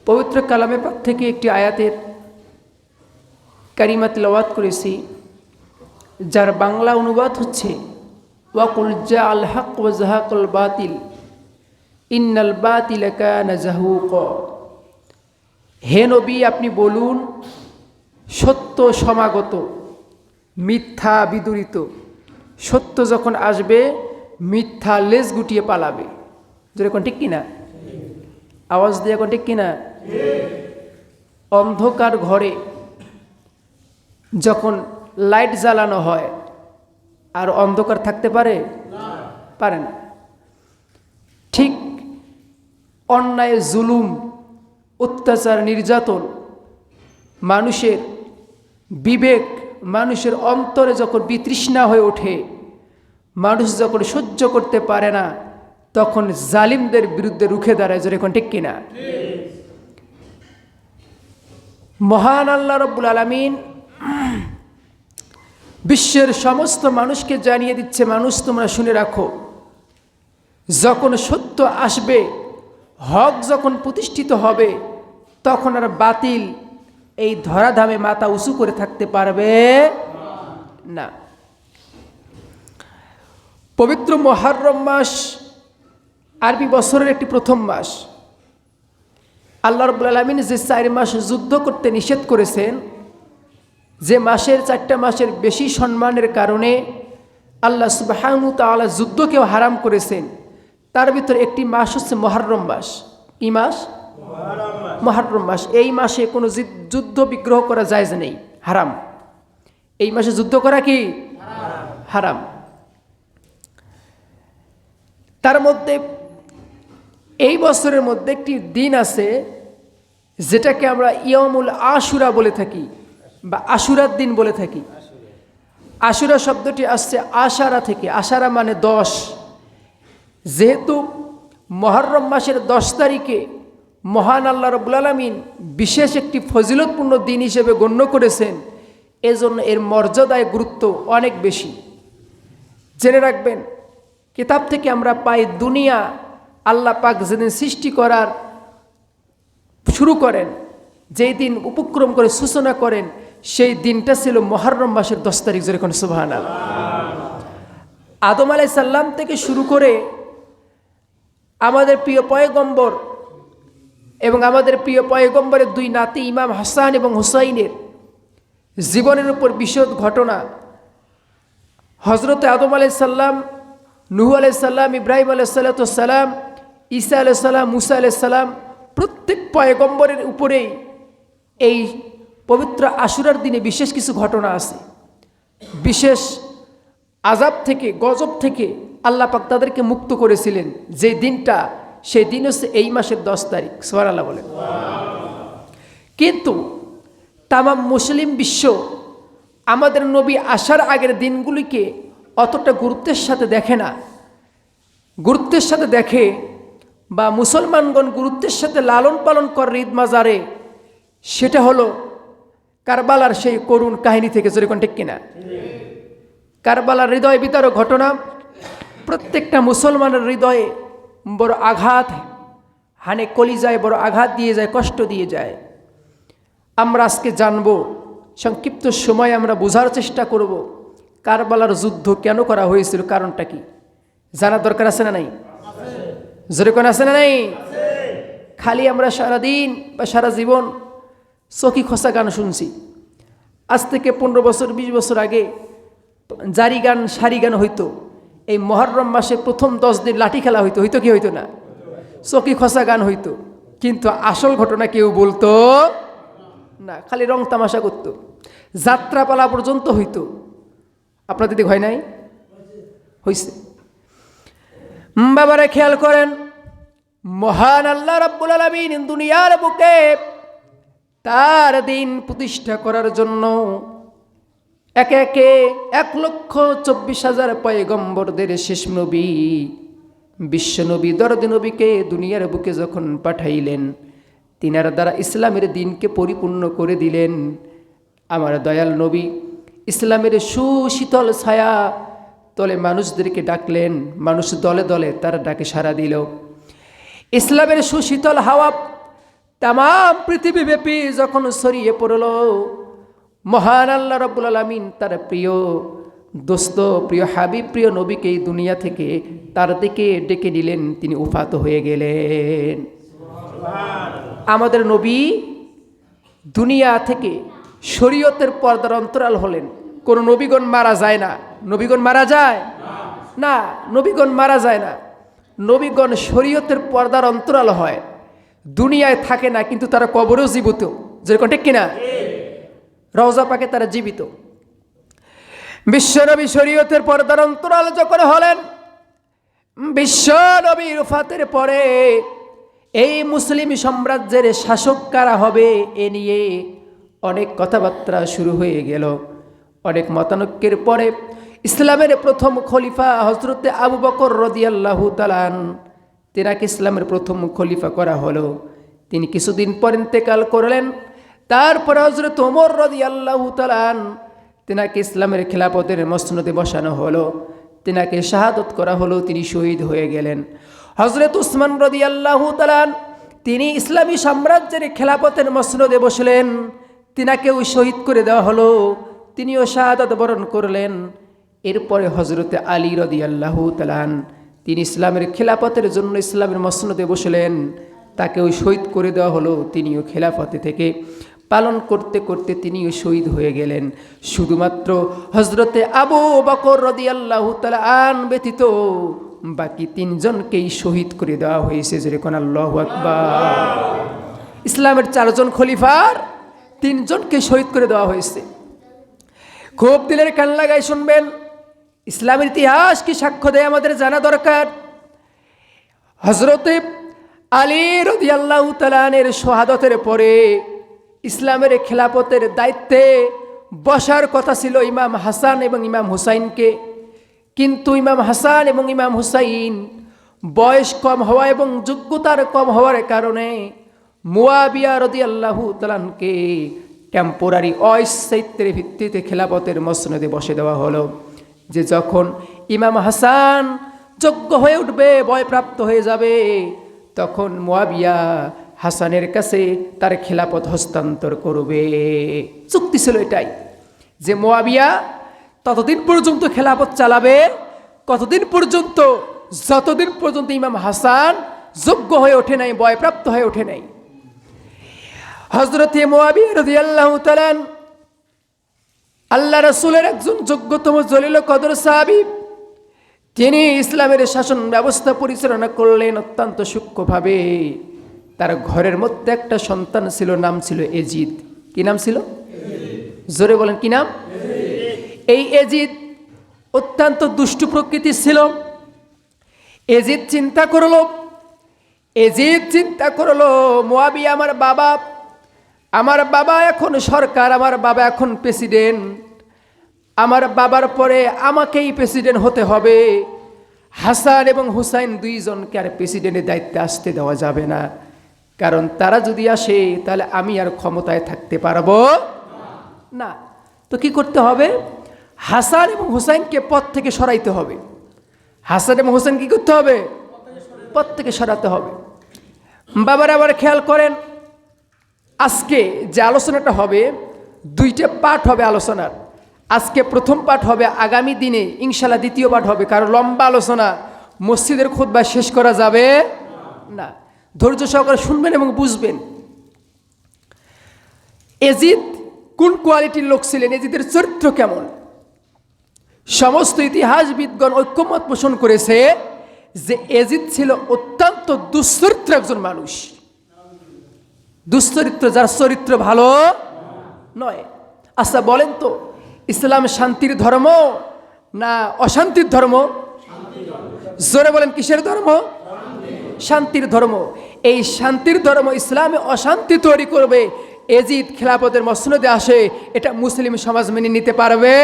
পবিত্র কালামে পাক থেকে একটি আয়াতের কারিমা তিলাওয়াত করেছি, যার বাংলা অনুবাদ হচ্ছে ওয়াকুল জাআল হক ওয়া যাহাকাল বাতিল ইন্নাল বাতিলা কানা যাহুকা। হে নবী, আপনি বলুন, সত্য সমাগত, মিথ্যা বিদূরিত। সত্য যখন আসবে, মিথ্যা লেজ গুটিয়ে পালাবে। যেরকম ঠিক কিনা? আওয়াজ দিয়ে এখন ঠিক কিনা? অন্ধকার ঘরে যখন লাইট জ্বালানো হয়, আর অন্ধকার থাকতে পারে? পারে না। ঠিক অন্যায়, জুলুম, অত্যাচার, নির্যাতন, মানুষের বিবেক, মানুষের অন্তরে যখন বিতৃষ্ণা হয়ে ওঠে, মানুষ যখন সহ্য করতে পারে না, তখন জালিমদের বিরুদ্ধে রুখে দাঁড়ায়। যেরকম ঠিক কিনা? মহান আল্লাহ রব্বুল আলামিন বিশ্বের সমস্ত মানুষকে জানিয়ে দিচ্ছে, মানুষ তোমরা শুনে রাখো, যখন সত্য আসবে, হক যখন প্রতিষ্ঠিত হবে, তখন আর বাতিল এই ধরাধামে মাথা উঁচু করে থাকতে পারবে না। পবিত্র মুহররম মাস আরবি বছরের একটি প্রথম মাস। আল্লাহ রাব্বুল আলামিন যে 4 মাস যুদ্ধ করতে নিষেধ করেছেন, যে মাসের 4টা মাসের বেশি সম্মানের কারণে আল্লাহ সুবহানাহু ওয়া তাআলা যুদ্ধকেও হারাম করেছেন, তার ভিতরে একটি মাস হচ্ছে মুহররম মাস। কি মাস? মুহররম মাস। এই মাসে কোনো যুদ্ধ বিগ্রহ করা জায়েজ নেই, হারাম। এই মাসে যুদ্ধ করা কি? হারাম। তার মধ্যে এই বছরের মধ্যে একটি দিন আছে যেটাকে আমরা ইয়ামুল আশুরা বলে থাকি, বা আশুরার দিন বলে থাকি। আশুরা শব্দটি আসছে আশারা থেকে। আশারা মানে 10। যেহেতু মুহররম মাসের 10 তারিখে মহান আল্লাহ রাব্বুল আলামিন বিশেষ একটি ফজিলতপূর্ণ দিন হিসেবে গণ্য করেছেন, এজন্য এর মর্যাদায় গুরুত্ব অনেক বেশি। জেনে রাখবেন, কিতাব থেকে আমরা পাই, দুনিয়া আল্লাহ পাক যেদিন সৃষ্টি করার শুরু করেন, যেই দিন উপক্রম করে সূচনা করেন, সেই দিনটা ছিল মুহররম মাসের 10 তারিখ। যেরকম সুবহানাল্লাহ। আদম আলাইহিস সালাম থেকে শুরু করে আমাদের প্রিয় পয়গম্বর এবং আমাদের প্রিয় পয়গম্বরের 2 নাতি ইমাম হাসান এবং হুসাইনের জীবনের উপর বিশদ ঘটনা। হযরত আদম আলাইহিস সালাম, নূহ আলাইহিস সালাম, ইব্রাহিম আলাইহিস সালাম, ঈসা আলাইহিস সালাম, মুসা আলাইহিস সালাম, প্রত্যেক পয়গম্বরের উপরেই এই পবিত্র আশুরার দিনে বিশেষ কিছু ঘটনা আছে। বিশেষ আযাব থেকে, গজব থেকে আল্লাহ পাক তাদেরকে মুক্ত করেছিলেন। যে দিনটা, সেই দিন হচ্ছে এই মাসের 10 তারিখ। সুবহানাল্লাহ বলেন। কিন্তু তামাম মুসলিম বিশ্ব আমাদের নবী আসার আগের দিনগুলিকে অতটা গুরুত্বের সাথে দেখে না। গুরুত্বের সাথে দেখে, বা মুসলমানগণ গুরুত্বের সাথে লালন পালন করে ঈদ মাজারে, সেটা হলো কারবালার সেই করুণ কাহিনী থেকে। যেরকম ঠিক কিনা? কারবালার হৃদয় বিতারক ঘটনা প্রত্যেকটা মুসলমানের হৃদয়ে বড় আঘাত হানে, কলিজায় বড় আঘাত দিয়ে যায়, কষ্ট দিয়ে যায়। আমরা আজকে জানব, সংক্ষিপ্ত সময় আমরা বোঝার চেষ্টা করব কারবালার যুদ্ধ কেন করা হয়েছিল, কারণটা কি জানার দরকার আছে না নাই? যেরকম আছে না নাই? খালি আমরা সারাদিন বা সারা জীবন চকি খসা গান শুনছি। আজ থেকে 15 বছর 20 বছর আগে জারি গান, সারি গান হইতো। এই মুহররম মাসে প্রথম 10 দিন লাঠি খেলা হইতো। হইতো কি হইতো না? চকি খসা গান হইতো, কিন্তু আসল ঘটনা কেউ বলতো না, খালি রং তামাশা করতো। যাত্রাপালা পর্যন্ত হইতো। আপনাদের দিকে হয় নাই? হইছে। বাবারা খেয়াল করেন, মহান আল্লাহ রাব্বুল আলামিন দুনিয়ার বুকে তার দিন প্রতিষ্ঠা করার জন্য একে একে 1,24,000 পয়গম্বরদের শেষ নবী, বিশ্ব নবী, দরদি নবীকে দুনিয়ার বুকে যখন পাঠাইলেন, তিনার দ্বারা ইসলামের দিনকে পরিপূর্ণ করে দিলেন। আমার দয়াল নবী ইসলামের সুশীতল ছায়া তলে মানুষদেরকে ডাকলেন, মানুষ দলে দলে তার ডাকে সাড়া দিল। ইসলামের সুশীতল হাওয়া তাম পৃথিবীব্যাপী যখন ছড়িয়ে পড়ল, মহান আল্লাহ রাব্বুল আলামিন তার প্রিয় দোস্ত, প্রিয় হাবিব, প্রিয় নবীকে এই দুনিয়া থেকে তার দিকে ডেকে নিলেন, তিনি উফাত হয়ে গেলেন। আমাদের নবী দুনিয়া থেকে শরীয়তের পর্দার অন্তরাল হলেন। কোন নবীগণ মারা যায় না। নবীগণ মারা যায় না, নবীগণ মারা যায় না। নবীগণ শরীয়তের পর্দার অন্তরাল হয়, দুনিয়ায় থাকে না, কিন্তু তারা কবরেও জীবিত। যেরকম ঠিক কিনা? রওজা পাকে তারা জীবিত। বিশ্বনবী শরীয়তের পর্দার অন্তরাল যখন হলেন, বিশ্বনবীর ওফাতের পরে এই মুসলিম সাম্রাজ্যের শাসক কারা হবে এ নিয়ে অনেক কথাবার্তা শুরু হয়ে গেল। অনেক মতানৈক্যের পরে ইসলামের প্রথম খলিফা হযরতে আবু বকর রাদিয়াল্লাহু তাআলা তিনাকে ইসলামের প্রথম খলিফা করা হলো। তিনি কিছুদিন পর ইন্তেকাল করলেন। তারপরে হযরত ওমর রাদিয়াল্লাহু তাআলা তিনাকে ইসলামের খেলাফতের মসনদে বসানো হলো, তিনাকে শাহাদত করা হলো, তিনি শহীদ হয়ে গেলেন। হযরত উসমান রাদিয়াল্লাহু তাআলা তিনি ইসলামী সাম্রাজ্যের খেলাফতের মসনদে বসলেন, তিনাকেও শহীদ করে দেওয়া হলো, তিনিও শাহাদাত বরণ করলেন। এরপরে হযরতে আলী রাদিয়াল্লাহু তাআলা তিনি ইসলামের খেলাফতের জন্য ইসলামের মসনদে বসলেন, তাকেও শহীদ করে দেওয়া হলো, তিনিও খেলাফতে থেকে পালন করতে করতে তিনিও শহীদ হয়ে গেলেন। শুধুমাত্র হযরতে আবু বকর রাদিয়াল্লাহু তাআলা ব্যতীত বাকি তিনজনকেই শহীদ করে দেওয়া হয়েছে। যেরকম আল্লাহু আকবার। ইসলামের 4 জন খলিফার 3 জনকে শহীদ করে দেওয়া হয়েছে। খুব দিলের কান লাগাই শুনবেন, ইসলামের ইতিহাস কি সাক্ষ্য দেয় আমাদের জানা দরকার। হযরতে আলী রাদিয়াল্লাহু তাআলা এর শাহাদাতের পরে ইসলামের খেলাফতের দায়িত্বে বসার কথা ছিল ইমাম হাসান এবং ইমাম হুসাইনকে, কিন্তু ইমাম হাসান এবং ইমাম হুসাইন বয়স কম হওয়া এবং যোগ্যতার কম হওয়ার কারণে মুয়াবিয়া রাদিয়াল্লাহু তাআলাকে টেম্পোরারি অস্থায়িত্বের ভিত্তিতে খেলাফতের মসনদে বসে দেওয়া হলো। যে যখন ইমাম হাসান যোগ্য হয়ে উঠবে, বয়প্রাপ্ত হয়ে যাবে, তখন মুয়াবিয়া হাসানের কাছে তার খেলাফত হস্তান্তর করবে। চুক্তি ছিল এটাই, যে মুয়াবিয়া ততদিন পর্যন্ত খেলাফত চালাবে, কতদিন পর্যন্ত? যতদিন পর্যন্ত ইমাম হাসান যোগ্য হয়ে ওঠে নাই, বয়প্রাপ্ত হয়ে ওঠে নাই। হযরতে মুয়াবিয়া রাদিয়াল্লাহু তাআলা আল্লাহ রাসূলের একজন যোগ্যতম জলিল কদর সাহাবী, তিনি ইসলামের শাসন ব্যবস্থা পরিচালনা করলেন অত্যন্ত সূক্ষ্মভাবে। তার ঘরের মধ্যে একটা সন্তান ছিল, নাম ছিল এজিদ। কি নাম ছিল? জোরে বলেন, কি নাম? এই এজিদ অত্যন্ত দুষ্টু প্রকৃতির ছিল। এজিদ চিন্তা করলো মুয়াবিয়া আমার বাবা এখন সরকার, আমার বাবা এখন প্রেসিডেন্ট, আমার বাবার পরে আমাকেই প্রেসিডেন্ট হতে হবে। হাসান এবং হুসাইন 2 জনকে আর প্রেসিডেন্টের দায়িত্বে আসতে দেওয়া যাবে না, কারণ তারা যদি আসে তাহলে আমি আর ক্ষমতায় থাকতে পারবো না। তো কি করতে হবে? হাসান এবং হুসাইনকে পদ থেকে সরাইতে হবে। হাসান এবং হুসাইন কি করতে হবে? পদ থেকে সরাতে হবে। বাবার আবার খেয়াল করেন, আজকে যে আলোচনাটা হবে 2টা পার্ট হবে আলোচনার। আজকে প্রথম পার্ট হবে, আগামী দিনে ইনশাআল্লাহ দ্বিতীয় পার্ট হবে। কারণ লম্বা আলোচনা মসজিদের খুতবা শেষ করা যাবে না। ধৈর্য সহকারে শুনবেন এবং বুঝবেন। এজিদ কোন কোয়ালিটির লোক ছিলেন, এজিদের চরিত্র কেমন, সমস্ত ইতিহাসবিদগণ ঐক্যমত পোষণ করেছে যে এজিদ ছিল অত্যন্ত দুশ্চরিত্র একজন মানুষ। দুশ্চরিত্র, যার চরিত্র ভালো নয়। আচ্ছা বলেন তো, ইসলাম শান্তির ধর্ম না অশান্তির ধর্ম? জোরে বলেন, কিসের ধর্ম? শান্তির ধর্ম। এই শান্তির ধর্ম ইসলামে অশান্তি তৈরি করবে, এজিদ খেলাফতের মসনদে আসে, এটা মুসলিম সমাজ মেনে নিতে পারবে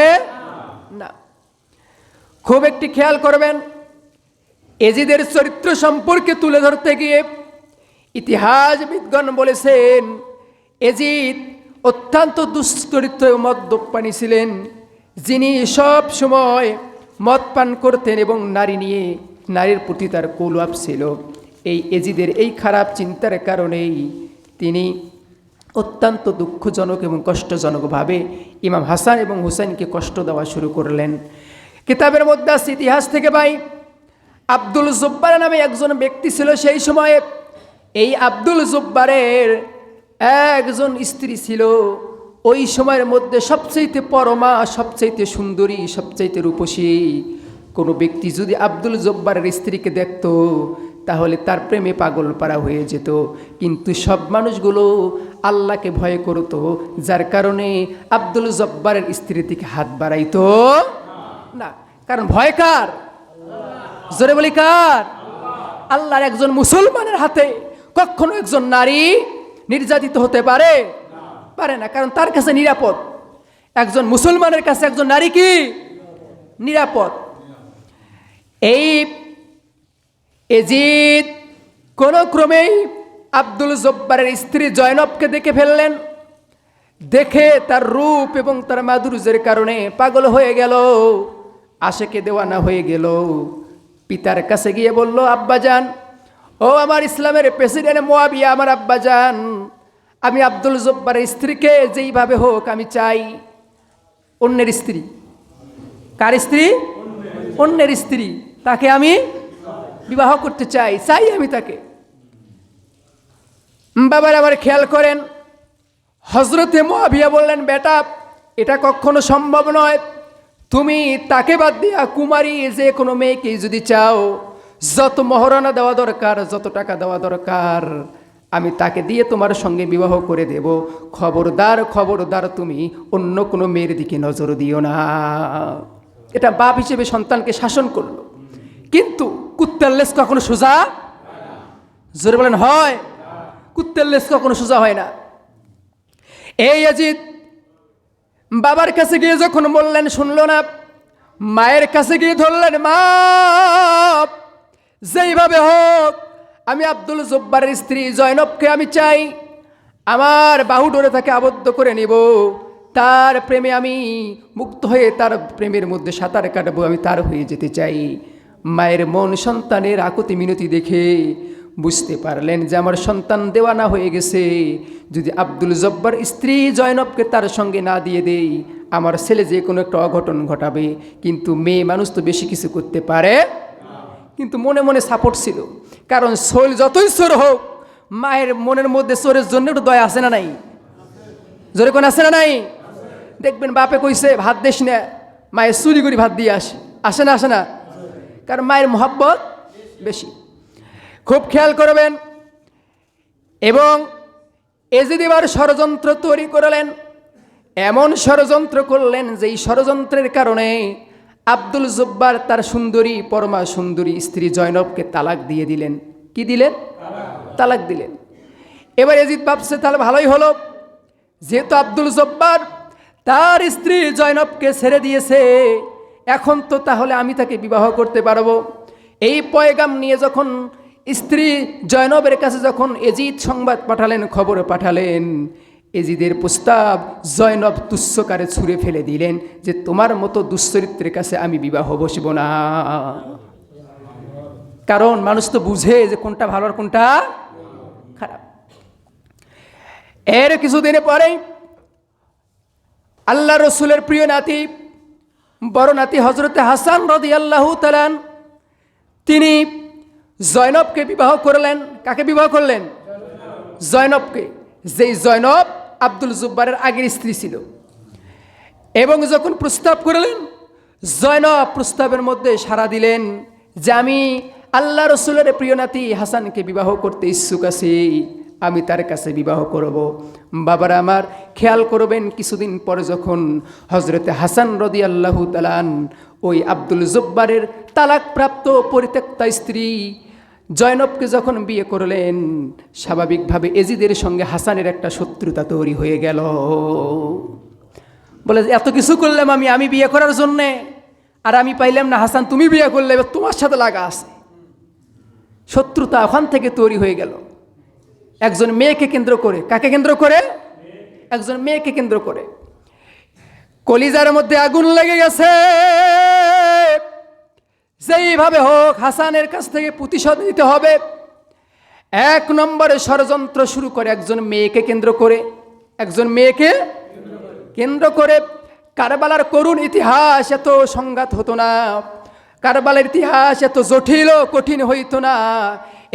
না। খুব একটি খেয়াল করবেন, এজিদের চরিত্র সম্পর্কে তুলে ধরতে গিয়ে ইতিহাসবিদগণ বলেছেন এজিদ অত্যন্ত দুশ্চরিত্র মদ্যপানী ছিলেন, যিনি সব সময় মদ পান করতেন এবং নারী নিয়ে নারীর প্রতি তার কৌলাপ ছিল। এই এজিদের এই খারাপ চিন্তার কারণেই তিনি অত্যন্ত দুঃখজনক এবং কষ্টজনকভাবে ইমাম হাসান এবং হুসাইনকে কষ্ট দেওয়া শুরু করলেন। কিতাবের মধ্যে আছে, ইতিহাস থেকে পাই, আব্দুল জব্বার নামে একজন ব্যক্তি ছিল সেই সময়ে। এই আব্দুল জব্বারের একজন স্ত্রী ছিল। ওই সময়ের মধ্যে সবচাইতে পরমা, সবচাইতে সুন্দরী, সবচাইতে রূপসী কোনো ব্যক্তি যদি আব্দুল জব্বারের স্ত্রীকে দেখত তাহলে তার প্রেমে পাগল পারা হয়ে যেত। কিন্তু সব মানুষগুলো আল্লাহকে ভয় করত, যার কারণে আব্দুল জব্বারের স্ত্রীর দিকে হাত বাড়াইতো না। কারণ ভয় কার? জোরে বলি কার? আল্লাহর। একজন মুসলমানের হাতে কখনো একজন নারী নির্যাতিত হতে পারে না, কারণ তার কাছে নিরাপদ। একজন মুসলমানের কাছে একজন নারী কি নিরাপদ? এই এজিদ কোন ক্রমেই আব্দুল জব্বারের স্ত্রী জয়নবকে দেখে ফেললেন। দেখে তার রূপ এবং তার মাধুর্যের কারণে পাগল হয়ে গেল, আশেকে দেওয়ানা হয়ে গেল। পিতার কাছে গিয়ে বলল, আব্বাজান, ও আমার ইসলামের প্রেসিডেন্ট মুয়াবিয়া, আমার আব্বাজান, আমি আব্দুল জব্বারের স্ত্রীকে যেইভাবে হোক আমি চাই। অন্যের স্ত্রী? কার স্ত্রী? অন্যের স্ত্রী। তাকে আমি বিবাহ করতে চাই আমি তাকে। বাবার আবার খেয়াল করেন, হজরতে মুয়াবিয়া বললেন, বেটা, এটা কখনো সম্ভব নয়। তুমি তাকে বাদ দিয়া কুমারী যে কোনো মেয়েকে যদি চাও, যত মহারণা দেওয়া দরকার, যত টাকা দেওয়া দরকার, আমি তাকে দিয়ে তোমার সঙ্গে বিবাহ করে দেব। খবরদার, খবরদার, তুমি অন্য কোনো মেয়ের দিকে নজর দিও না। এটা বাপ হিসেবে সন্তানকে শাসন করলো। কিন্তু কুত্তার লেজ কখনো সোজা, জোরে বলেন, হয়? কুত্তার লেজ কখনো সোজা হয় না। এই ইয়াজিদ বাবার কাছে গিয়ে যখন বললেন, শুনলো না। মায়ের কাছে গিয়ে ধরলেন, মা, যেইভাবে হোক আমি আব্দুল জব্বারের স্ত্রী জয়নবকে আমি চাই। আমার বাহু ডোরে তাকে আবদ্ধ করে নিব, তার প্রেমে আমি মুক্ত হয়ে তার প্রেমের মধ্যে সাঁতার কাটবো, আমি তার হয়ে যেতে চাই। মায়ের মন সন্তানের আকুতি মিনতি দেখে বুঝতে পারলেন যে আমার সন্তান দেওয়ানা হয়ে গেছে। যদি আব্দুল জব্বার স্ত্রী জয়নবকে তার সঙ্গে না দিয়ে দেই, আমার ছেলে যে কোনো একটা অঘটন ঘটাবে। কিন্তু মেয়ে মানুষ তো বেশি কিছু করতে পারে। কিন্তু মনে মনে সাপোর্ট ছিল, কারণ শৈল যতই চোর হোক, মায়ের মনের মধ্যে চোরের জন্য একটু দয়া আছে না নাই? জোরে কোন আছে না নাই? দেখবেন বাপে কইছে ভাত দেশ না, মায়ের চুরি করে ভাত দিয়ে আসে না? কারণ মায়ের মহব্বত বেশি। খুব খেয়াল করবেন। এবং এজিদ এবার ষড়যন্ত্র তৈরি করলেন। এমন ষড়যন্ত্র করলেন যেই ষড়যন্ত্রের কারণে আব্দুল জব্বার তার সুন্দরী, পরমা সুন্দরী স্ত্রী জয়নবকে তালাক দিয়ে দিলেন। কি দিলেন? তালাক দিলেন। এবার এজিদ ভাবছে, তাহলে ভালোই হলো, যেহেতু আব্দুল জব্বার তার স্ত্রী জয়নবকে ছেড়ে দিয়েছে, এখন তো তাহলে আমি তাকে বিবাহ করতে পারবো। এই পয়গাম নিয়ে যখন স্ত্রী জয়নবের কাছে যখন এজিদ সংবাদ পাঠালেন, খবর পাঠালেন, এজিদের প্রস্তাব জয়নব তুচ্ছকারে ছুঁড়ে ফেলে দিলেন যে তোমার মতো দুশ্চরিত্রের কাছে আমি বিবাহ বসব না। কারণ মানুষ তো বুঝে যে কোনটা ভালো আর কোনটা খারাপ। এর কিছুদিনে পরেই আল্লাহ রসুলের প্রিয় নাতি, বড় নাতি হজরতে হাসান রাদিয়াল্লাহু তাআলা তিনি জয়নবকে বিবাহ করলেন। কাকে বিবাহ করলেন? জয়নবকে। যেই জয়নব আব্দুল জব্বারের আগের স্ত্রী ছিল। এবং যখন প্রস্তাব করলেন, জয়নব প্রস্তাবের মধ্যে সাড়া দিলেন যে আমি আল্লাহ রসুলের প্রিয় নাতি হাসানকে বিবাহ করতে ইচ্ছুক আছি, আমি তার কাছে বিবাহ করব। বাবারা আমার খেয়াল করবেন, কিছুদিন পরে যখন হজরতে হাসান রাদিয়াল্লাহু তাআলা ওই আব্দুল জব্বারের তালাকপ্রাপ্ত পরিত্যক্তা স্ত্রী জয়নবকে যখন বিয়ে করলেন, স্বাভাবিকভাবে এজিদের সঙ্গে হাসানের একটা শত্রুতা তৈরি হয়ে গেল। বলে এত কিছু করলাম আমি বিয়ে করার জন্যে, আর আমি পাইলাম না, হাসান তুমি বিয়ে করলে, তোমার সাথে লাগা আছে। শত্রুতা ওখান থেকে তৈরি হয়ে গেল একজন মেয়েকে কেন্দ্র করে। কাকে কেন্দ্র করে? একজন মেয়েকে কেন্দ্র করে। কলিজার মধ্যে আগুন লেগে গেছে। যেইভাবে হোক হাসানের কাছ থেকে প্রতিশোধ নিতে হবে। 1 নম্বরে ষড়যন্ত্র শুরু করে একজন মেয়েকে কেন্দ্র করে, কারবালার করুণ ইতিহাস এত সংঘাত হতো না, কারবালার ইতিহাস এত জটিল ও কঠিন হইতো না।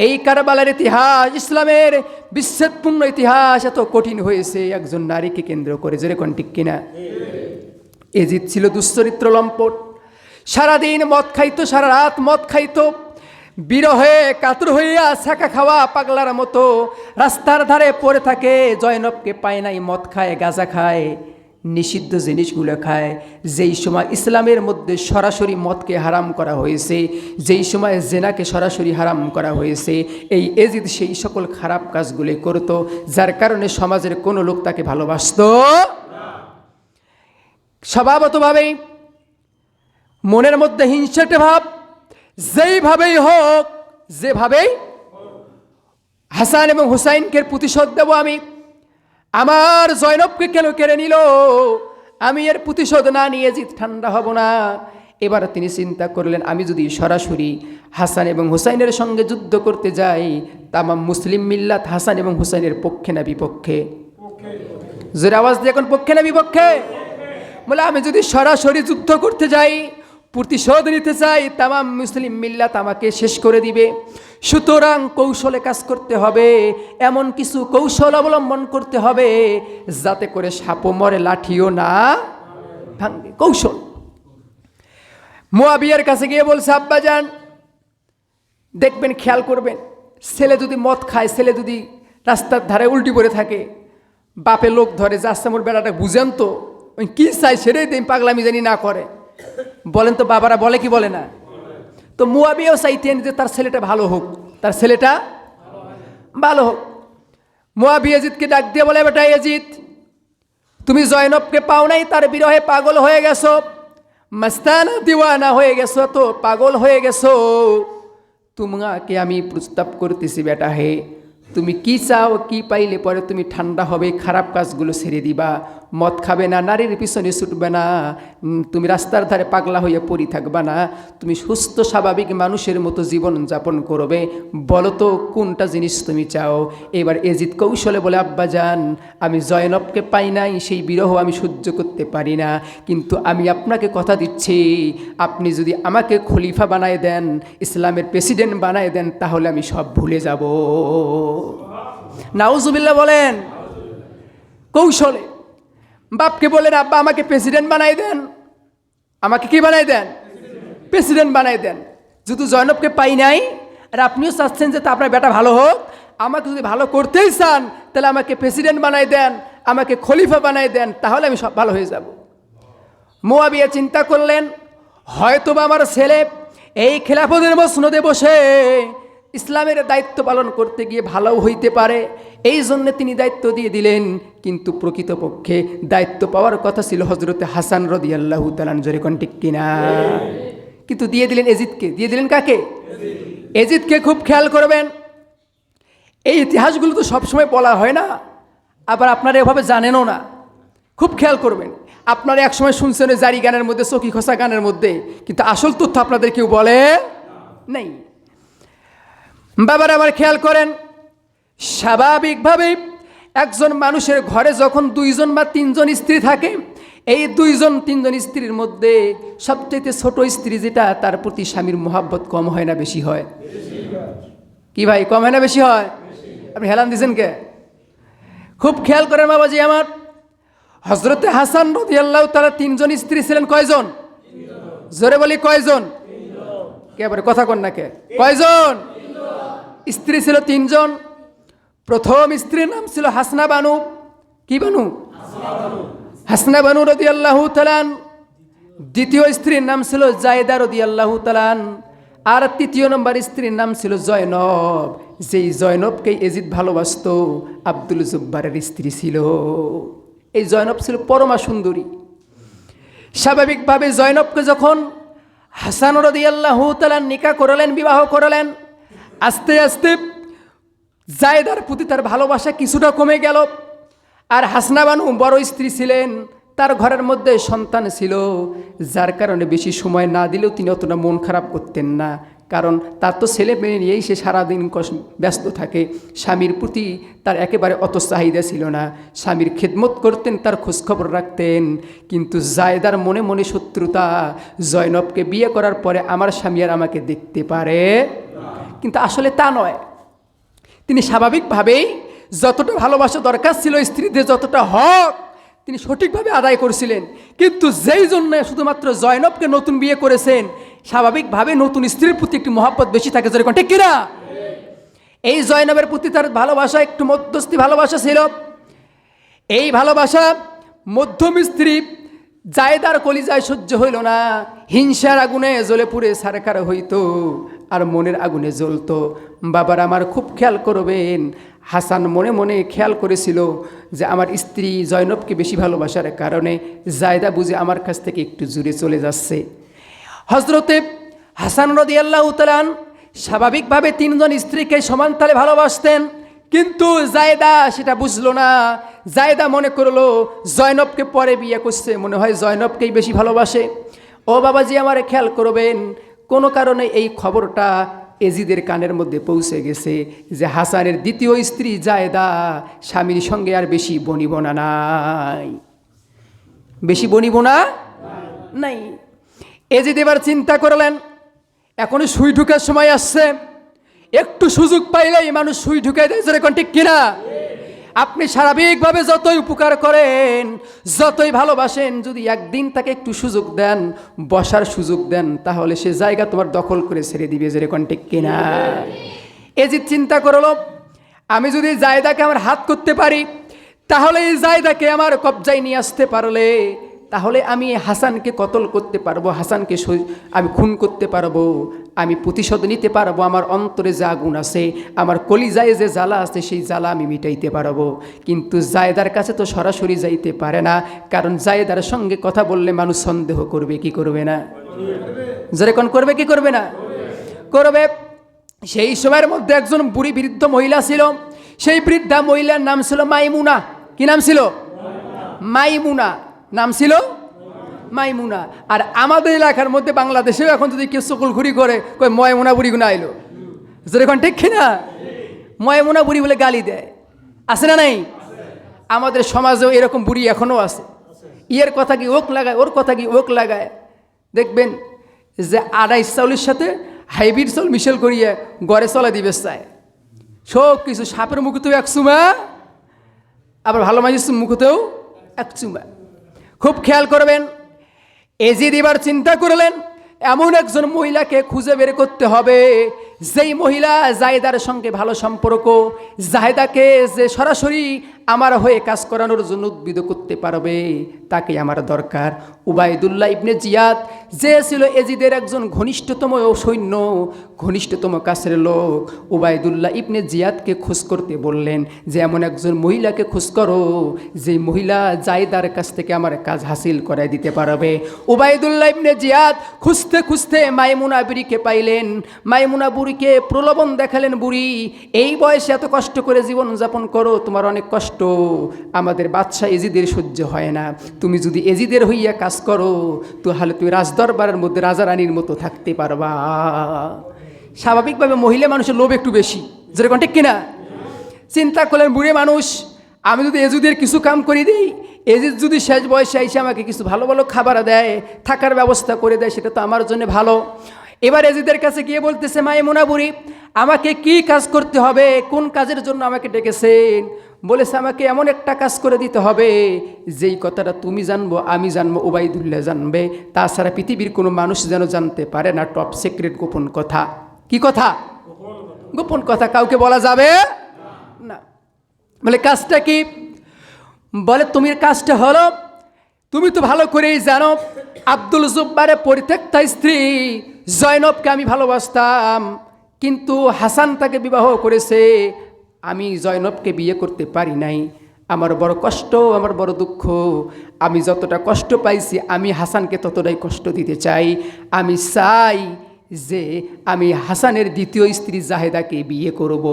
এই কারবালার ইতিহাস, ইসলামের বিচ্ছেদপূর্ণ ইতিহাস এত কঠিন হয়েছে একজন নারীকে কেন্দ্র করে। যেরকম ঠিক কিনা? এজিদ ছিল দুশ্চরিত্র লম্পট, সারাদিন মদ খাইতো, সারা রাত মদ খাইতো, বিরহে কাতর হইয়া ছাকা খাওয়া পাগলার মতো রাস্তার ধারে পড়ে থাকে। জয়নবকে পায় নাই, মদ খায়, গাঁজা খায়, নিষিদ্ধ জিনিসগুলো খায়। যেই সময় ইসলামের মধ্যে সরাসরি মদকে হারাম করা হয়েছে, যেই সময় জেনাকে সরাসরি হারাম করা হয়েছে, এই এজিদ সেই সকল খারাপ কাজগুলি করত, যার কারণে সমাজের কোনো লোক তাকে ভালোবাসত স্বভাবতভাবেই মনের মধ্যে হিংসাটে ভাব যেইভাবেই হোক, যেভাবেই হাসান এবং হুসাইনকে প্রতিশোধ দেব আমি, আমার জয়নবকে কেন কেড়ে নিল, আমি এর প্রতিশোধ না নিয়ে জিত ঠান্ডা হব না। এবার তিনি চিন্তা করলেন, আমি যদি সরাসরি হাসান এবং হুসাইনের সঙ্গে যুদ্ধ করতে যাই, তামাম মুসলিম মিল্লাত হাসান এবং হুসাইনের পক্ষে না বিপক্ষে? জোরে আওয়াজ দিয়ে এখন পক্ষে না বিপক্ষে? বলে আমি যদি সরাসরি যুদ্ধ করতে যাই, প্রতিশোধ নিতে চাই, তামাম মুসলিম মিল্লাত আমাকে শেষ করে দিবে। সুতরাং কৌশলে কাজ করতে হবে, এমন কিছু কৌশল অবলম্বন করতে হবে যাতে করে সাপও মরে লাঠিও না ভাঙবে। কৌশল। মুয়াবিয়ার কাছে গিয়ে বলছে, আব্বাজান দেখবেন, খেয়াল করবেন, ছেলে যদি মদ খায়, ছেলে যদি রাস্তার ধারে উল্টি পড়ে থাকে, বাপে লোক ধরে যে আচ্ছা মোর বেড়াটা বুঝেন তো, ওই কী চাই সেটাই দেন, পাগলামি জানি না করে। বলেন তো বাবারা, বলে কি বলে না? তো মুয়াবিয়াও চাইতেন যে তার ছেলেটা ভালো হোক, তার ছেলেটা ভালো হোক। মুয়াবিয়া ইয়াজিদকে ডাক দিয়ে বলে, বেটা ইয়াজিদ, তুমি জয়নবকে পাও নাই, তার বিরহে পাগল হয়ে গেছো, মস্তানা দিওয়ানা হয়ে গেছো, তো পাগল হয়ে গেছো। তোমাকে আমি প্রস্তাব করতেছি বেটা, হে তুমি কি চাও, কি পাইলে পরে তুমি ঠান্ডা হবে, খারাপ কাজগুলো ছেড়ে দিবা, মদ খাবে না, নারীর পিছনে ছুটবে না, তুমি রাস্তার ধারে পাগলা হয়ে পড়ি থাকবা না, তুমি সুস্থ স্বাভাবিক মানুষের মতো জীবন যাপন করবে, বলো তো কোনটা জিনিস তুমি চাও? এবার এজিদ কৌশলে বলে, আব্বাজান আমি জয়নবকে পাই নাই, সেই বিরহ আমি সহ্য করতে পারি না, কিন্তু আমি আপনাকে কথা দিচ্ছি, আপনি যদি আমাকে খলিফা বানায় দেন, ইসলামের প্রেসিডেন্ট বানায় দেন, তাহলে আমি সব ভুলে যাব। নাউজুবিল্লাহ বলেন। কৌশলে বাপকে বলেন, আব্বা আমাকে প্রেসিডেন্ট বানাই দেন, আমাকে কি বানাই দেন? প্রেসিডেন্ট বানাই দেন। যেহেতু জয়নবকে পাই নাই, আর আপনিও চাচ্ছেন যে তা আপনার বেটা ভালো হোক, আমাকে যদি ভালো করতেই চান তাহলে আমাকে প্রেসিডেন্ট বানাই দেন, আমাকে খলিফা বানাই দেন, তাহলে আমি সব ভালো হয়ে যাব। মুয়াবিয়া চিন্তা করলেন, হয়তোবা আমার ছেলে এই খেলাফতের মসনদে বসে ইসলামের দায়িত্ব পালন করতে গিয়ে ভালো হইতে পারে, এই জন্য তিনি দায়িত্ব দিয়ে দিলেন। কিন্তু প্রকৃতপক্ষে দায়িত্ব পাওয়ার কথা ছিল হজরতে হাসান রাদিয়াল্লাহু তাআলা, জোরে কোন ঠিক কিনা? কিন্তু দিয়ে দিলেন এজিদকে। দিয়ে দিলেন কাকে? এজিদকে। খুব খেয়াল করবেন, এই ইতিহাসগুলো তো সবসময় বলা হয় না, আবার আপনারা এভাবে জানেনও না। খুব খেয়াল করবেন, আপনারা একসময় শুনছেন ওই জারি গানের মধ্যে, চকি খোসা গানের মধ্যে, কিন্তু আসল তথ্য আপনাদের কেউ বলে নেই। বাবার আমার খেয়াল করেন, স্বাভাবিকভাবেই একজন মানুষের ঘরে যখন 2জন বা 3জন স্ত্রী থাকে, এই 2-3জন স্ত্রীর মধ্যে সবচেয়ে ছোট স্ত্রী যেটা, তার প্রতি স্বামীর মোহাব্বত কম হয় না বেশি হয়? কি ভাই, কম হয় না বেশি হয়? আপনি হেলান দিয়েছেন কে? খুব খেয়াল করেন বাবাজি আমার, হজরতে হাসান রাদিয়াল্লাহু তাআলা 3জন স্ত্রী ছিলেন। কয়জন? জোরে বলি কয়জন? কে বলে কথা কন না কে? কয়জন স্ত্রী ছিল? 3জন। প্রথম স্ত্রীর নাম ছিল হাসনা বানু। কি বানু? হাসনা বানু রাদিয়াল্লাহু তাআলা। দ্বিতীয় স্ত্রীর নাম ছিল জায়দা রাদিয়াল্লাহু তাআলা। আর 3য় নম্বর স্ত্রীর নাম ছিল জয়নব। যেই জয়নবকে এজিদ ভালোবাসতো, আব্দুল জব্বারের স্ত্রী ছিল। এই জয়নব ছিল পরমা সুন্দরী। স্বাভাবিকভাবে জয়নবকে যখন হাসান রাদিয়াল্লাহু তাআলা নিকাহ করলেন, বিবাহ করলেন, আস্তে আস্তে জায়দার প্রতি তার ভালোবাসা কিছুটা কমে গেল। আর হাসনা বানু বড় স্ত্রী ছিলেন, তার ঘরের মধ্যে সন্তান ছিল, যার কারণে বেশি সময় না দিলেও তিনি অতটা মন খারাপ করতেন না, কারণ তার তো ছেলে মেয়ে নিয়েই সে সারাদিন ব্যস্ত থাকে। স্বামীর প্রতি তার একেবারে অত চাহিদা ছিল না, স্বামীর খেদমত করতেন, তার খোঁজখবর রাখতেন। কিন্তু জায়দার মনে মনে শত্রুতা, জয়নবকে বিয়ে করার পরে আমার স্বামী আর আমাকে দেখতে পারে, কিন্তু আসলে তা নয়। তিনি স্বাভাবিকভাবেই যতটা ভালোবাসা দরকার ছিল স্ত্রীদের, যতটা হক তিনি সঠিকভাবে আদায় করছিলেন। কিন্তু যেই জন্য শুধুমাত্র জয়নবকে নতুন বিয়ে করেছেন, স্বাভাবিকভাবে নতুন স্ত্রীর প্রতি একটি মহব্বত বেশি থাকে, যেরকম ঠিক কিনা? এই জয়নবের প্রতি তার ভালোবাসা একটু মধ্যস্থী ভালোবাসা ছিল। এই ভালোবাসা মধ্যম স্ত্রী জায়দার কলিজায় সহ্য হইল না, হিংসার আগুনে জ্বলে পুড়ে সারকার হইতো আর মনের আগুনে জ্বলতো। বাবার আমার খুব খেয়াল করবেন, হাসান মনে মনে খেয়াল করেছিল যে আমার স্ত্রী জয়নবকে বেশি ভালোবাসার কারণে জায়দা বুঝে আমার কাছ থেকে একটু জুড়ে চলে যাচ্ছে। হযরতে হাসান রাদিয়াল্লাহু তাআলা স্বাভাবিকভাবে তিনজন স্ত্রীকে সমান তালে ভালোবাসতেন, কিন্তু জায়দা সেটা বুঝলো না। জায়দা মনে করলো জয়নবকে পরে বিয়ে করছে, মনে হয় জয়নবকেই বেশি ভালোবাসে। ও বাবাজি আমার খেয়াল করবেন, কোনো কারণে এই খবরটা এজিদের কানের মধ্যে পৌঁছে গেছে যে হাসানের দ্বিতীয় স্ত্রী জায়দা স্বামীর সঙ্গে আর বেশি বনিবনা নাই, বেশি বনিবনা নাই। এজিদ এবার চিন্তা করলেন, এখন সুই ঢুকার সময় আসছে, একটু সুযোগ পাইলেই মানুষ সুই ঢুকাই দেয়, যেরকম ঠিক কিনা? আপনি স্বাভাবিকভাবে যতই উপকার করেন, যতই ভালোবাসেন, যদি একদিন তাকে একটু সুযোগ দেন, বসার সুযোগ দেন, তাহলে সে জায়গা তোমার দখল করে ছেড়ে দিবে, যেরকম ঠিক কিনা? এজিদ চিন্তা করলো, আমি যদি জায়দাকে আমার হাত করতে পারি, তাহলে এই জায়দাকে আমার কবজায় নিয়ে আসতে পারলে, তাহলে আমি হাসানকে কতল করতে পারবো, হাসানকে আমি খুন করতে পারবো, আমি প্রতিশোধ নিতে পারবো। আমার অন্তরে যে আগুন আছে, আমার কলিজায় যে জ্বালা আছে, সেই জ্বালা আমি মিটাইতে পারবো। কিন্তু জায়দার কাছে তো সরাসরি যাইতে পারে না, কারণ জায়দার সঙ্গে কথা বললে মানুষ সন্দেহ করবে, কি করবে না? যেরকম করবে, কি করবে না? করবে। সেই সময়ের মধ্যে একজন বুড়ি বৃদ্ধ মহিলা ছিল, সেই বৃদ্ধা মহিলার নাম ছিল মাইমুনা। কি নাম ছিল? মাইমুনা নাম ছিল মাইমুনা। আর আমাদের এলাকার মধ্যে বাংলাদেশেও এখন যদি কেউ সকল ঘুরি করে কই ময়মুনা বুড়ি গুনা আইলো, যেরকম ঠিক কিনা? ময়মুনা বুড়ি বলে গালি দেয়, আছে না নাই? আমাদের সমাজেও এরকম বুড়ি এখনো আছে। ইয়ের কথা কি ওক লাগায়, ওর কথা কি ওক লাগায়। দেখবেন যে আড়াই চাউলের সাথে হাইব্রিড চাউল মিশেল করিয়ে গড়ে চলা দিবে চায়, সব কিছু সাপের মুখতেও এক চুমা, আবার ভালো মানুষের মুখতেও এক চুমা। খুব খেয়াল করবেন। এজিদ এবার চিন্তা করলেন, এমন একজন মহিলাকে খুঁজে বের করতে হবে, যেই মহিলা জায়দার সঙ্গে ভালো সম্পর্ক, জায়দাকে যে সরাসরি আমার হয়ে কাজ করানোর জন্য উদ্বুদ্ধ করতে পারবে, তাকে আমার দরকার। উবাইদুল্লাহ ইবনে জিয়াদ, যে ছিল এজিদের একজন ঘনিষ্ঠতম সৈন্য, ঘনিষ্ঠতম কাছের লোক, উবাইদুল্লাহ ইবনে জিয়াদকে খোঁজ করতে বললেন যে এমন একজন মহিলাকে খোঁজ করো, যে মহিলা জায়দার কাছ থেকে আমার কাজ হাসিল করাই দিতে পারবে। উবাইদুল্লাহ ইবনে জিয়াদ খুঁজতে খুঁজতে মাইমুনা বুড়িকে পাইলেন। মাইমুনা বুড়িকে প্রলোভন দেখালেন, বুড়ি এই বয়সে এত কষ্ট করে জীবন যাপন করো, তোমার অনেক কষ্ট, আমাদের বাদশাহ এজিদের সহ্য হয় না, তুমি যদি এজিদের হইয়া কাজ করো তাহলে তুমি রাজদরবারের মধ্যে রাজা রানীর মতো থাকতে পারবা। স্বাভাবিকভাবে মহিলা মানুষের লোভ একটু বেশি, যেরকম ঠিক কিনা? চিন্তা করলেন বুড়ি মানুষ, আমি যদি এজিদের কিছু কাম করে দিই, এজিদ যদি শেষ বয়সে এসে আমাকে কিছু ভালো ভালো খাবার দেয়, থাকার ব্যবস্থা করে দেয়, সেটা তো আমার জন্য ভালো। এবার এজিদের কাছে গিয়ে বলতেছে, মাইমুনা বুড়ি আমাকে কি কাজ করতে হবে, কোন কাজের জন্য আমাকে ডেকেছেন? বলেছে আমাকে এমন একটা কাজ করে দিতে হবে, যেই কথাটা তুমি জানবো, আমি জানবো, উবাইদুল্লাহ জানবে, তাছাড়া পৃথিবীর কোনো মানুষ যেন জানতে পারে না, টপ সিক্রেট, গোপন কথা। কি কথা? গোপন কথা, কাউকে বলা যাবে না। বলে কাজটা কি? বলে তুমি কাজটা হলো, তুমি তো ভালো করেই জানো আব্দুল জব্বারের পরিত্যক্তা স্ত্রী জয়নবকে আমি ভালোবাসতাম, কিন্তু হাসান তাকে বিবাহ করেছে, আমি জয়নবকে বিয়ে করতে পারি নাই। আমার বড় কষ্ট, আমার বড় দুঃখ। আমি যতটা কষ্ট পাইছি, আমি হাসানকে ততটাই কষ্ট দিতে চাই। আমি চাই যে আমি হাসানের দ্বিতীয় স্ত্রী জাহেদাকে বিয়ে করব।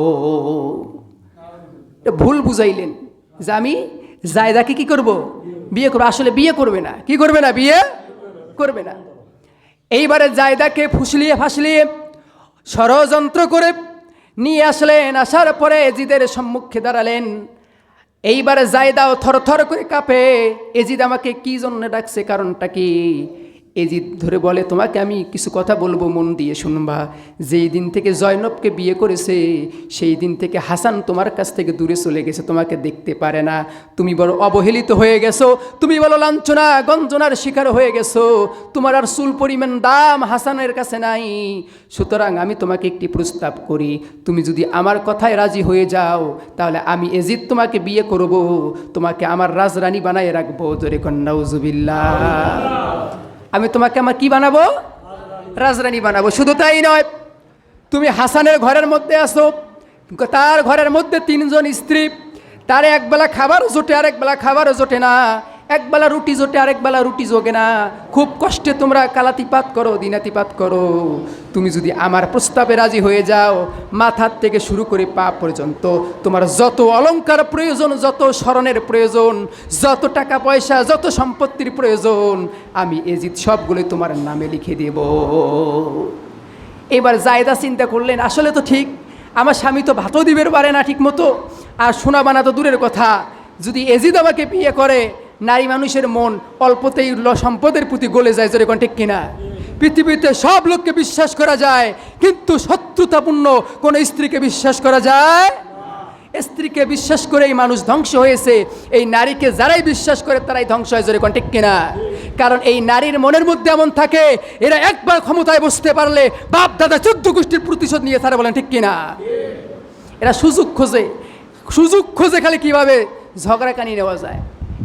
ভুল বুঝাইলেন যে আমি জাহেদাকে কি করব? বিয়ে করবে, আসলে বিয়ে করবে না। কি করবে না? বিয়ে করবে না। এইবারে জায়দাকে ফুসলিয়ে ফাসলিয়ে ষড়যন্ত্র করে নিয়ে আসলেন। আসার পরে এজিদের সম্মুখে দাঁড়ালেন। এইবারে জায়দাও থরথর করে কাঁপে। এজিদ আমাকে কি জন্য ডাকছে, কারণটা কি? এজিদ ধরে বলে, তোমাকে আমি কিছু কথা বলবো, মন দিয়ে শুনবা। যেই দিন থেকে জয়নবকে বিয়ে করেছে সেই দিন থেকে হাসান তোমার কাছ থেকে দূরে চলে গেছে, তোমাকে দেখতে পারে না। তুমি বড় অবহেলিত হয়ে গেছো, তুমি বলো লাঞ্ছনা গঞ্জনার শিকার হয়ে গেছো। তোমার আর চুল পরিমাণ দাম হাসানের কাছে নাই। সুতরাং আমি তোমাকে একটি প্রস্তাব করি, তুমি যদি আমার কথায় রাজি হয়ে যাও তাহলে আমি এজিদ তোমাকে বিয়ে করব, তোমাকে আমার রাজরানী বানায় রাখবো। জোরে কন নাউজুবিল্লাহ। আমি তোমাকে আমার কি বানাবো? রাজরানী বানাবো। শুধু তাই নয়, তুমি হাসানের ঘরের মধ্যে আসো, তার ঘরের মধ্যে 3 জন স্ত্রী, তার একবেলা খাবারও জোটে আরেকবেলা খাবারও জোটে না, একবেলা রুটি জোটে আরেকবেলা রুটি জোগে না। খুব কষ্টে তোমরা কালাতিপাত করো, দিনাতিপাত করো। তুমি যদি আমার প্রস্তাবে রাজি হয়ে যাও, মাথার থেকে শুরু করে পা পর্যন্ত তোমার যত অলংকার প্রয়োজন, যত স্মরণের প্রয়োজন, যত টাকা পয়সা, যত সম্পত্তির প্রয়োজন, আমি এজিদ সবগুলো তোমার নামে লিখে দেব। এবার জায়দা চিন্তা করলেন, আসলে তো ঠিক, আমার স্বামী তো ভাতও দিবে পারে না ঠিক মতো, আর সোনা বানা তো দূরের কথা। যদি এজিদ আমাকে বিয়ে করে, নারী মানুষের মন অল্পতেই সম্পদের প্রতি গলে যায়। জোরে কোন ঠিক কিনা? পৃথিবীতে সব লোককে বিশ্বাস করা যায়, কিন্তু শত্রুতাপূর্ণ কোনো স্ত্রীকে বিশ্বাস করা যায়? স্ত্রীকে বিশ্বাস করেই মানুষ ধ্বংস হয়েছে। এই নারীকে যারাই বিশ্বাস করে তারাই ধ্বংস হয়। জোরে কোন ঠিক কিনা? কারণ এই নারীর মনের মধ্যে এমন থাকে, এরা একবার ক্ষমতায় বসতে পারলে বাপ দাদা 14 গোষ্ঠীর প্রতিশোধ নিয়ে তারা বলেন ঠিক কিনা? এরা সুযোগ খোঁজে, সুযোগ খোঁজে খালি কিভাবে ঝগড়া কানি নেওয়া যায়।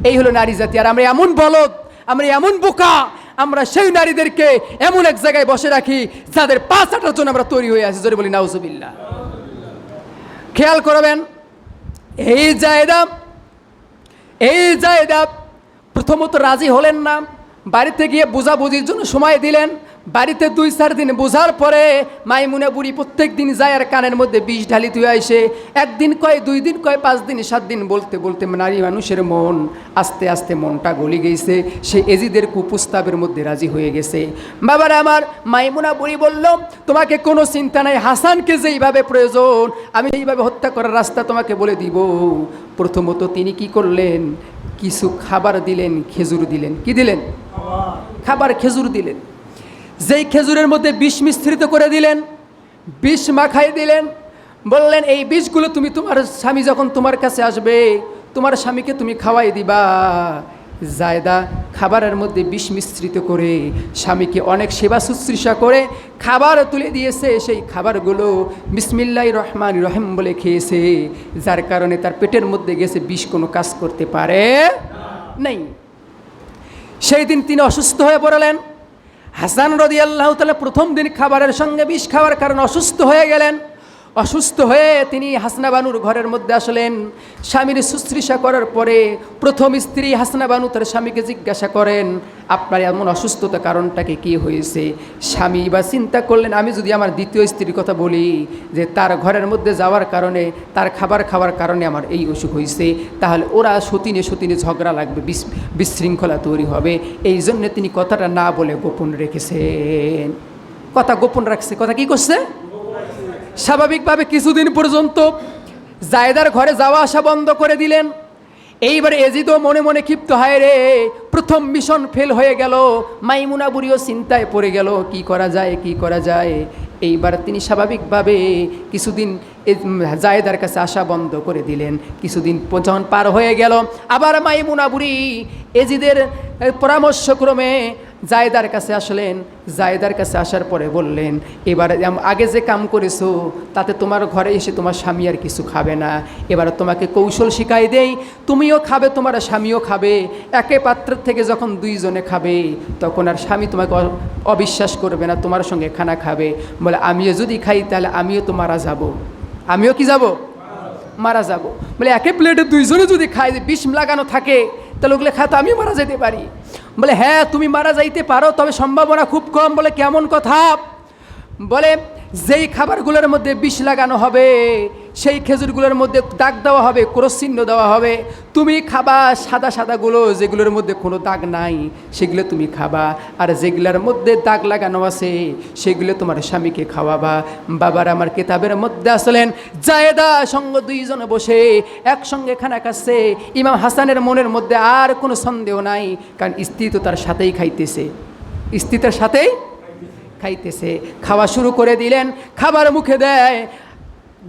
এই হলো নারী জাতি। আর আমরা এমন বলদ, আমরা এমন বোকা, আমরা সেই নারীদেরকে এমন এক জায়গায় বসে রাখি যাদের 5-8 জন আমরা তৈরি হয়ে আছি। জোরে বলি নাউজুবিল্লাহ। খেয়াল করবেন, এই জায়দা প্রথমত রাজি হলেন না। বাড়িতে গিয়ে বোঝাবুঝির জন্য সময় দিলেন। বাড়িতে 2-4 দিন বোঝার পরে মাইমুনা বুড়ি প্রত্যেক দিন যায় আর কানের মধ্যে বিষ ঢালি তুই আইসে। 1 দিন কয়, 2 দিন কয়, 5 দিন, 7 দিন বলতে বলতে নারী মানুষের মন আস্তে আস্তে মনটা গলি গেছে। সে এজিদের কুপ্রস্তাবের মধ্যে রাজি হয়ে গেছে। বাবার আমার মাইমুনা বুড়ি বলল, তোমাকে কোনো চিন্তা নাই, হাসানকে যেইভাবে প্রয়োজন আমি এইভাবে হত্যা করার রাস্তা তোমাকে বলে দিব। প্রথমত তিনি কি করলেন, কিছু খাবার দিলেন, খেজুর দিলেন। কি দিলেন? খাবার, খেজুর দিলেন। যেই খেজুরের মধ্যে বিষ মিশ্রিত করে দিলেন, বিষ মাখাই দিলেন। বললেন, এই বিষগুলো তুমি তোমার স্বামী যখন তোমার কাছে আসবে, তোমার স্বামীকে তুমি খাওয়াই দিবা। জায়দা খাবারের মধ্যে বিষ মিশ্রিত করে স্বামীকে অনেক সেবা শুশ্রূষা করে খাবার তুলে দিয়েছে। সেই খাবারগুলো বিসমিল্লাহির রহমানির রহিম বলে খেয়েছে, যার কারণে তার পেটের মধ্যে গেছে, বিষ কোনো কাজ করতে পারে নাই। সেই দিন তিনি অসুস্থ হয়ে পড়লেন। হাসান রাদিয়াল্লাহু তাআলা প্রথম দিন খাবারের সঙ্গে বিষ খাওয়ার কারণে অসুস্থ হয়ে গেলেন। অসুস্থ হয়ে তিনি হাসনা বানুর ঘরের মধ্যে আসলেন। স্বামীর শুশ্রূষা করার পরে প্রথম স্ত্রী হাসনা বানু তার স্বামীকে জিজ্ঞাসা করেন, আপনার এমন অসুস্থতা কারণটাকে কি হয়েছে? স্বামী বা চিন্তা করলেন, আমি যদি আমার দ্বিতীয় স্ত্রীর কথা বলি যে তার ঘরের মধ্যে যাওয়ার কারণে, তার খাবার খাওয়ার কারণে আমার এই অসুখ হয়েছে, তাহলে ওরা সতীনে সতীনে ঝগড়া লাগবে, বিশৃঙ্খলা তৈরি হবে। এই জন্যে তিনি কথাটা না বলে গোপন রেখেছেন। কথা গোপন রাখছে। কথা কি করছে? স্বাভাবিকভাবে কিছুদিন পর্যন্ত জায়দার ঘরে যাওয়া আসা বন্ধ করে দিলেন। এইবারে এজিদও মনে মনে ক্ষিপ্ত, হয় রে, প্রথম মিশন ফেল হয়ে গেল। মাইমুনা বুড়িও চিন্তায় পড়ে গেল, কি করা যায়, কি করা যায়। এইবার তিনি স্বাভাবিকভাবে কিছুদিন জায়দার কাছে আসা বন্ধ করে দিলেন। কিছুদিন যখন পার হয়ে গেল, আবার মাইমুনা বুড়ি এজিদের পরামর্শক্রমে জায়দার কাছে আসলেন। জায়দার কাছে আসার পরে বললেন, এবার আগে যে কাম করেছো তাতে তোমার ঘরে এসে তোমার স্বামী আর কিছু খাবে না। এবার তোমাকে কৌশল শিখাই দেই, তুমিও খাবে, তোমার স্বামীও খাবে। একে পাত্রের থেকে যখন 2 জনে খাবে তখন আর স্বামী তোমাকে অবিশ্বাস করবে না, তোমার সঙ্গে খানা খাবে। বলে, আমিও যদি খাই তাহলে আমিও তো মারা যাব। আমিও কি যাব? মারা যাব। বলে, একে প্লেটে 2 জনে যদি খাই, বিষ লাগানো থাকে, তাহলে ওগুলো খাতে আমিও মারা যেতে পারি। বলে, হ্যাঁ তুমি মারা যাইতে পারো, তবে সম্ভাবনা খুব কম। বলে, কেমন কথা? বলে, যেই খাবারগুলোর মধ্যে বিষ লাগানো হবে সেই খেজুরগুলোর মধ্যে দাগ দেওয়া হবে, ক্রস চিহ্ন দেওয়া হবে। তুমি খাবা সাদা সাদাগুলো, যেগুলোর মধ্যে কোনো দাগ নাই সেগুলো তুমি খাবা, আর যেগুলোর মধ্যে দাগ লাগানো আছে সেগুলো তোমার স্বামীকে খাওয়াবা। বাবার আমার কিতাবের মধ্যে আসলেন জায়েদা সঙ্গ দুইজনে বসে একসঙ্গে খানা খাচ্ছে। ইমাম হাসানের মনের মধ্যে আর কোনো সন্দেহ নাই, কারণ স্ত্রী তো তার সাথেই খাইতেছে, স্ত্রী তার সাথেই খাইতেছে। খাওয়া শুরু করে দিলেন, খাবার মুখে দেয়,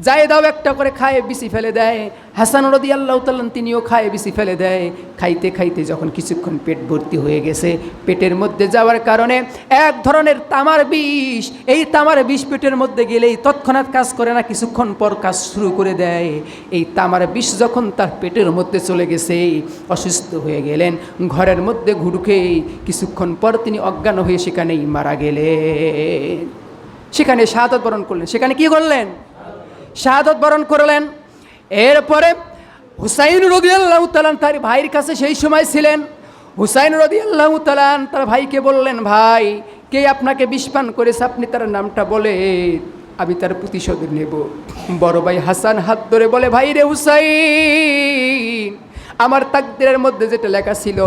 জায়েদাও একটা করে খায় বিসি ফেলে দেয়, হাসান রাদিয়াল্লাহু তাআলা তিনিও খায় বিসি ফেলে দেয়। খাইতে খাইতে যখন কিছুক্ষণ পেট ভর্তি হয়ে গেছে, পেটের মধ্যে যাওয়ার কারণে এক ধরনের তামার বিষ, এই তামার বিষ পেটের মধ্যে গেলেই তৎক্ষণাৎ কাজ করে না, কিছুক্ষণ পর কাজ শুরু করে দেয়। এই তামার বিষ যখন তার পেটের মধ্যে চলে গেছে, অসুস্থ হয়ে গেলেন। ঘরের মধ্যে ঘুরুকে কিছুক্ষণ পর তিনি অজ্ঞান হয়ে সেখানেই মারা গেলেন। সেখানে শাহাদাত বরণ করলেন। সেখানে কি করলেন? শাহাদাত বরণ করলেন। এরপরে হুসাইন রাদিয়াল্লাহু তাআলা তার ভাইয়ের কাছে সেই সময় ছিলেন। হুসাইন রাদিয়াল্লাহু তাআলা তার ভাইকে বললেন, ভাই কে আপনাকে বিষ পান করেছে, আপনি তার নামটা বলে আমি তার প্রতিশোধ নেব। বড় ভাই হাসান হাত ধরে বলে, ভাই রে হুসাইন, আমার তাকদীরের মধ্যে যেটা লেখা ছিল,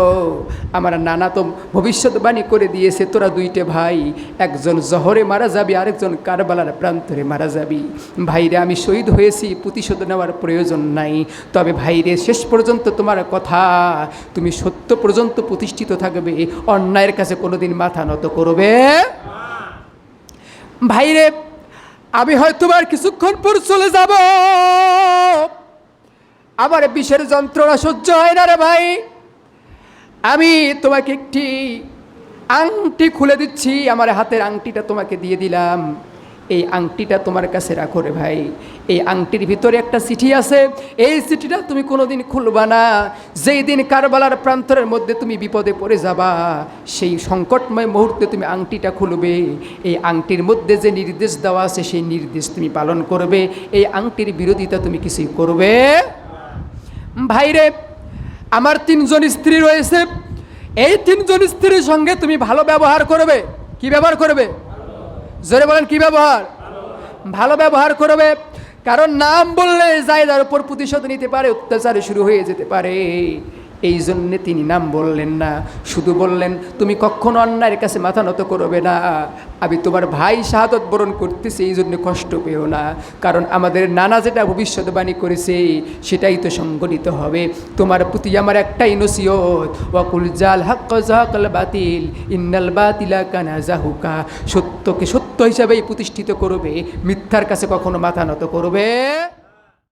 আমার নানা তো ভবিষ্যৎবাণী করে দিয়েছে, তোরা দুইটে ভাই, একজন জহরে মারা যাবি, আরেকজন কারবালার প্রান্তরে মারা যাবি। ভাইরে আমি শহীদ হয়েছি, প্রতিশোধ নেওয়ার প্রয়োজন নাই, তবে ভাইরে শেষ পর্যন্ত তোমার কথা, তুমি সত্য পর্যন্ত প্রতিষ্ঠিত থাকবে, অন্যায়ের কাছে কোনোদিন মাথা নত করবে। ভাইরে আমি হয়তো আর কিছুক্ষণ পর চলে যাব, আমার বিষের যন্ত্রণা সহ্য হয় না রে ভাই, আমি তোমাকে একটি আংটি খুলে দিচ্ছি, আমার হাতের আংটিটা তোমাকে দিয়ে দিলাম, এই আংটিটা তোমার কাছে রাখো রে ভাই। এই আংটির ভিতরে একটা চিঠি আছে, এই চিঠিটা তুমি কোনোদিন খুলবা না। যেই দিন কারবালার প্রান্তরের মধ্যে তুমি বিপদে পড়ে যাবা, সেই সংকটময় মুহূর্তে তুমি আংটিটা খুলবে। এই আংটির মধ্যে যে নির্দেশ দেওয়া আছে সেই নির্দেশ তুমি পালন করবে, এই আংটির বিরোধিতা তুমি কিছুই করবে। ভাইরে আমার 3 জন স্ত্রী রয়েছে, এই 3 জন স্ত্রীর সঙ্গে তুমি ভালো ব্যবহার করবে। কি ব্যবহার করবে? জোরে বলেন, কি ব্যবহার? ভালো ব্যবহার করবে, কারণ নাম বললে জায়েদার উপর প্রতিশোধ নিতে পারে, অত্যাচার শুরু হয়ে যেতে পারে। এই জন্যে তিনি নাম বললেন না, শুধু বললেন তুমি কখনো অন্যায়ের কাছে মাথা নত করবে না, আমি তোমার ভাই শাহাদত বরণ করতেছি, এই জন্য কষ্ট পেও না, কারণ আমাদের নানা যেটা ভবিষ্যৎবাণী করেছে সেটাই তো সংগঠিত হবে। তোমার প্রতি আমার একটাই নসিহত, ওয়াকুল জাল হাক্ক জাহাকাল বাতিল ইন্নাল বাতিলা কানা জাহুকা, সত্যকে সত্য হিসাবেই প্রতিষ্ঠিত করবে, মিথ্যার কাছে কখনো মাথা নত করবে